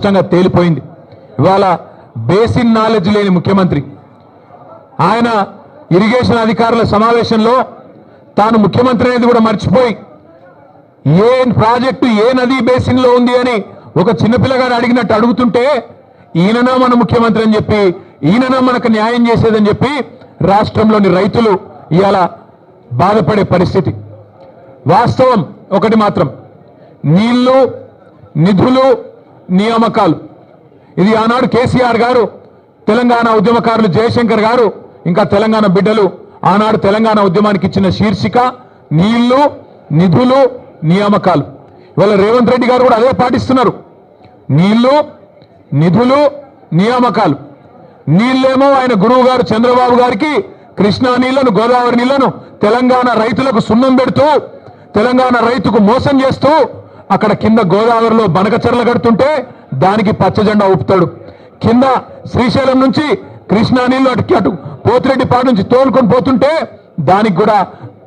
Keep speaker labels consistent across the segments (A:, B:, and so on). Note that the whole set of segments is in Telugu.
A: స్పష్టంగా తేలిపోయింది. ఇవాళ బేసిన్ నాలెడ్జ్ లేని ముఖ్యమంత్రి ఆయన ఇరిగేషన్ అధికారుల సమావేశంలో తాను ముఖ్యమంత్రి అనేది కూడా మర్చిపోయి ఏ ప్రాజెక్టు ఏ నది బేసిన్ లో ఉంది అని ఒక చిన్నపిల్లగాడు అడిగినట్టు అడుగుతుంటే ఈయననా మన ముఖ్యమంత్రి అని చెప్పి ఈయననా మనకు న్యాయం చేసేదని చెప్పి రాష్ట్రంలోని రైతులు ఇవాళ బాధపడే పరిస్థితి. వాస్తవం ఒకటి మాత్రం, నీళ్లు, నిధులు, నియామకాలు, ఇది ఆనాడు కేసీఆర్ గారు, తెలంగాణ ఉద్యమకారులు జయశంకర్ గారు, ఇంకా తెలంగాణ బిడ్డలు ఆనాడు తెలంగాణ ఉద్యమానికి ఇచ్చిన శీర్షిక నీళ్లు, నిధులు, నియామకాలు. ఇవాళ రేవంత్ రెడ్డి గారు కూడా అదే పాటిస్తున్నారు. నీళ్లు, నిధులు, నియామకాలు. నీళ్ళేమో ఆయన గురువు గారు చంద్రబాబు గారికి కృష్ణా నీళ్లను, గోదావరి నీళ్లను తెలంగాణ రైతులకు సున్నం పెడుతూ, తెలంగాణ రైతుకు మోసం చేస్తూ అక్కడ కింద గోదావరిలో బనకచెర్ల కడుతుంటే దానికి పచ్చజెండా ఊపుతాడు. కింద శ్రీశైలం నుంచి కృష్ణా నీళ్లు అటు పోతిరెడ్డిపాడు నుంచి తోలుకొని పోతుంటే దానికి కూడా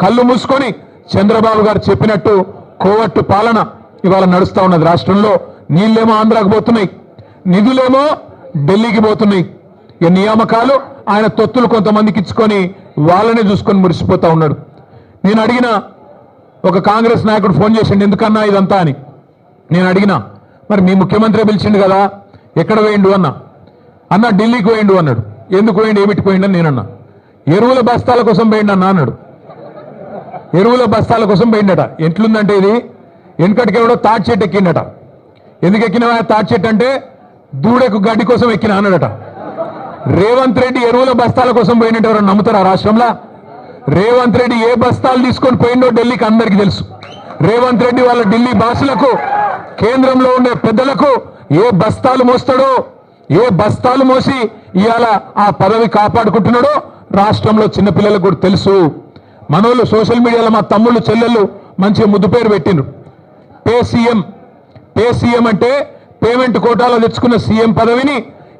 A: కళ్ళు మూసుకొని చంద్రబాబు గారు చెప్పినట్టు కోవట్టు పాలన ఇవాళ నడుస్తా ఉన్నది రాష్ట్రంలో. నీళ్ళేమో ఆంధ్రాకు పోతున్నాయి, నిధులేమో ఢిల్లీకి పోతున్నాయి. ఈ నియామకాలు ఆయన తొత్తులు కొంతమందికి ఇచ్చుకొని వాళ్ళనే చూసుకొని మురిసిపోతా ఉన్నాడు. నేను అడిగిన ఒక కాంగ్రెస్ నాయకుడు ఫోన్ చేసిండు, ఎందుకన్నా ఇదంతా అని. నేను అడిగినా, మరి మీ ముఖ్యమంత్రి పిలిచిండు కదా, ఎక్కడ వేయండు అన్న ఢిల్లీకి వేయండు అన్నాడు. ఎందుకు వేయండి, ఏమిటి పోయిండు అని నేనన్నా. ఎరువుల బస్తాల కోసం వేయండి అన్న అన్నాడు. ఎరువుల బస్తాల కోసం పోయిండట. ఎట్లుందంటే ఇది, వెనకటికి ఎవడో తాటి చెట్టు ఎక్కిండట. ఎందుకు ఎక్కినవా తాటి చెట్టు అంటే, దూడకు గడ్డి కోసం ఎక్కిన అన్నాడట. రేవంత్ రెడ్డి ఎరువుల బస్తాల కోసం పోయినట్టు ఎవరైనా నమ్ముతారా రాష్ట్రంలో? రేవంత్ రెడ్డి ఏ బస్తాలు తీసుకొని పోయిండో ఢిల్లీకి అందరికీ తెలుసు. రేవంత్ రెడ్డి వాళ్ళ ఢిల్లీ బాసులకు, కేంద్రంలో ఉండే పెద్దలకు ఏ బస్తాలు మోస్తాడో, ఏ బస్తాలు మోసి ఇవాళ ఆ పదవి కాపాడుకుంటున్నాడో రాష్ట్రంలో చిన్నపిల్లలకు కూడా తెలుసు. మనోళ్ళు సోషల్ మీడియాలో మా తమ్ముళ్ళు చెల్లెళ్ళు మంచిగా ముద్దు పేరు పెట్టిండ్రు. పే సీఎం అంటే పేమెంట్ కోటాలో తెచ్చుకున్న సీఎం పదవిని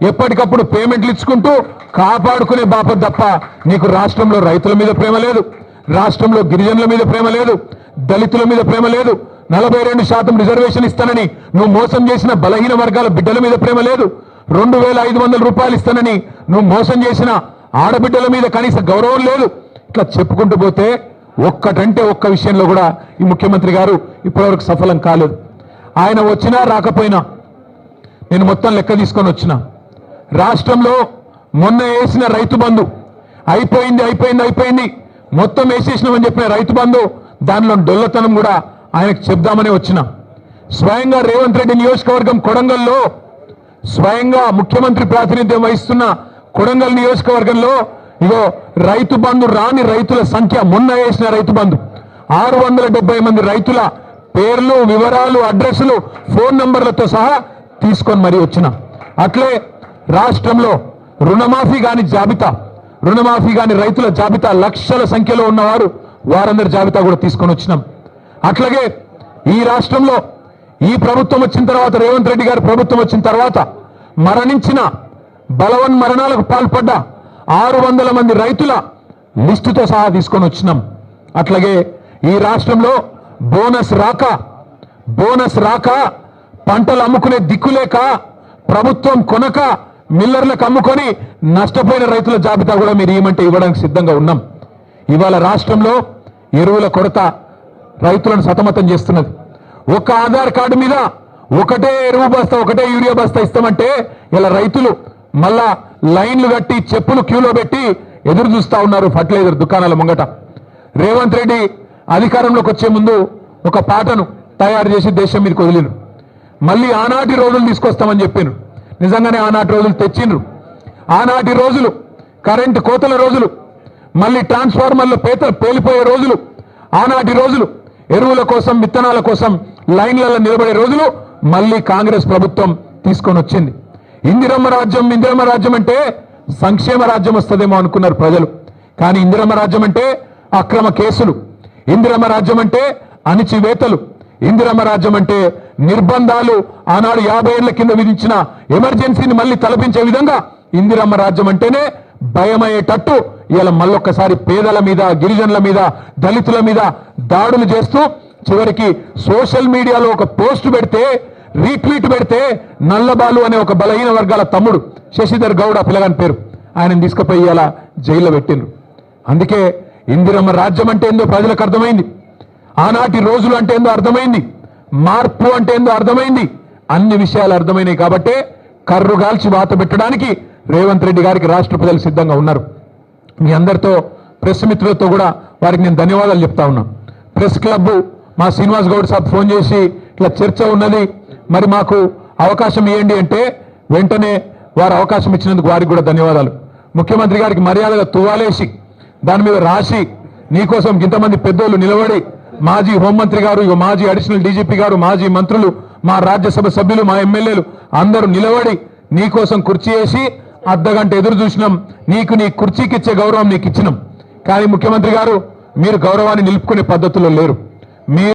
A: ఎప్పటికప్పుడు పేమెంట్లు ఇచ్చుకుంటూ కాపాడుకునే బాపత్ తప్ప నీకు రాష్ట్రంలో రైతుల మీద ప్రేమ లేదు, రాష్ట్రంలో గిరిజనుల మీద ప్రేమ లేదు, దళితుల మీద ప్రేమ లేదు, 42% రిజర్వేషన్ ఇస్తానని నువ్వు మోసం చేసిన బలహీన వర్గాల బిడ్డల మీద ప్రేమ లేదు, 2500 రూపాయలు ఇస్తానని నువ్వు మోసం చేసిన ఆడబిడ్డల మీద కనీస గౌరవం లేదు. ఇట్లా చెప్పుకుంటూ పోతే ఒక్కటంటే ఒక్క విషయంలో కూడా ఈ ముఖ్యమంత్రి గారు ఇప్పటివరకు సఫలం కాలేదు. ఆయన వచ్చినా రాకపోయినా నేను మొత్తం లెక్క తీసుకొని వచ్చిన రాష్ట్రంలో మొన్న వేసిన రైతు బంధు అయిపోయింది మొత్తం వేసేసినామని చెప్పిన రైతు బంధు, దానిలో డొల్లతనం కూడా ఆయనకు చెప్దామని వచ్చిన. స్వయంగా రేవంత్ రెడ్డి నియోజకవర్గం కొడంగల్లో, స్వయంగా ముఖ్యమంత్రి ప్రాతినిధ్యం వహిస్తున్న కొడంగల్ నియోజకవర్గంలో ఇగో రైతు బంధు రాని రైతుల సంఖ్య, మొన్న వేసిన రైతు బంధు 670 మంది రైతుల పేర్లు, వివరాలు, అడ్రస్లు, ఫోన్ నంబర్లతో సహా తీసుకొని మరీ వచ్చిన. అట్లే రాష్ట్రంలో రుణమాఫీ కాని రైతుల జాబితా, లక్షల సంఖ్యలో ఉన్నవారు, వారందరి జాబితా కూడా తీసుకొని వచ్చినాం. అట్లాగే ఈ రాష్ట్రంలో ఈ ప్రభుత్వం వచ్చిన తర్వాత, రేవంత్ రెడ్డి గారి ప్రభుత్వం వచ్చిన తర్వాత మరణించిన, బలవన్ మరణాలకు పాల్పడ్డ 600 మంది రైతుల లిస్టుతో సహా తీసుకొని వచ్చినాం. అట్లాగే ఈ రాష్ట్రంలో బోనస్ రాక పంటలు అమ్ముకునే దిక్కులేక, ప్రభుత్వం కొనక మిల్లర్లకు అమ్ముకొని నష్టపోయిన రైతుల జాబితా కూడా మీరు ఏమంటే ఇవ్వడానికి సిద్ధంగా ఉన్నాం. ఇవాళ రాష్ట్రంలో ఎరువుల కొరత రైతులను సతమతం చేస్తున్నది. ఒక ఆధార్ కార్డు మీద ఒకటే ఎరువు బస్తా, ఒకటే యూరియా బస్తా ఇస్తామంటే ఇలా రైతులు మళ్ళా లైన్లు కట్టి చెప్పులు క్యూలో పెట్టి ఎదురు చూస్తా ఉన్నారు ఫర్టిలైజర్ దుకాణాల ముంగట. రేవంత్ రెడ్డి అధికారంలోకి వచ్చే ముందు ఒక పాటను తయారు చేసి దేశం మీదకి వదిలిరు. మళ్ళీ ఆనాటి రోజులు తీసుకొస్తామని చెప్పారు. నిజంగానే ఆనాటి రోజులు తెచ్చిండ్రు. ఆనాటి రోజులు కరెంటు కోతల రోజులు, మళ్ళీ ట్రాన్స్ఫార్మర్లు పేలిపోయే రోజులు, ఆనాటి రోజులు ఎరువుల కోసం, విత్తనాల కోసం లైన్లలో నిలబడే రోజులు మళ్ళీ కాంగ్రెస్ ప్రభుత్వం తీసుకొని వచ్చింది. ఇందిరమ్మ రాజ్యం అంటే సంక్షేమ రాజ్యం వస్తుందేమో అనుకున్నారు ప్రజలు. కానీ ఇందిరమ్మ రాజ్యం అంటే అక్రమ కేసులు, ఇందిరమ్మ రాజ్యం అంటే అణిచివేతలు, ఇందిరమ్మ రాజ్యం అంటే నిర్బంధాలు, ఆనాడు 50 ఏళ్ల కింద విధించిన ఎమర్జెన్సీని మళ్ళీ తలపించే విధంగా ఇందిరమ్మ రాజ్యం అంటేనే భయమయ్యేటట్టు ఇలా మళ్ళొక్కసారి పేదల మీద, గిరిజనుల మీద, దళితుల మీద దాడులు చేస్తూ చివరికి సోషల్ మీడియాలో ఒక పోస్ట్ పెడితే రీట్వీట్ పెడితే నల్లబాలు అనే ఒక బలహీన వర్గాల తమ్ముడు శశిధర్ గౌడ్ ఆ పిల్లగాని పేరు ఆయనను తీసుకుపోయి అలా జైల్లో పెట్టిండ్రు. అందుకే ఇందిరమ్మ రాజ్యం అంటే ఏందో ప్రజలకు అర్థమైంది, ఆనాటి రోజులు అంటే ఏందో అర్థమైంది, మార్పు అంటే ఏందో అర్థమైంది, అన్ని విషయాలు అర్థమైనాయి. కాబట్టే కర్రుగాల్చి వాత పెట్టడానికి రేవంత్ రెడ్డి గారికి రాష్ట్ర ప్రజలు సిద్ధంగా ఉన్నారు. మీ అందరితో ప్రెస్ మిత్రులతో కూడా వారికి నేను ధన్యవాదాలు చెప్తా ఉన్నా. ప్రెస్ క్లబ్ మా శ్రీనివాస్ గౌడ్ సాబ్ ఫోన్ చేసి ఇట్లా చర్చ ఉన్నది, మరి మాకు అవకాశం ఇవ్వండి అంటే వెంటనే వారు అవకాశం ఇచ్చినందుకు వారికి కూడా ధన్యవాదాలు. ముఖ్యమంత్రి గారికి మర్యాదగా తువాలేసి దాని మీద రాసి నీకోసం ఇంతమంది పెద్దోళ్ళు నిలబడి మాజీ హోంమంత్రి గారు, మాజీ అడిషనల్ డీజీపీ గారు, మాజీ మంత్రులు, మా రాజ్యసభ సభ్యులు, మా ఎమ్మెల్యేలు అందరూ నిలబడి నీకోసం కుర్చీ వేసి అర్ధగంట ఎదురు చూసినాం. నీకు నీ కుర్చీకి ఇచ్చే గౌరవం నీకు ఇచ్చినాం. కానీ ముఖ్యమంత్రి గారు మీరు గౌరవాన్ని నిలుపుకునే పద్ధతిలో లేరు.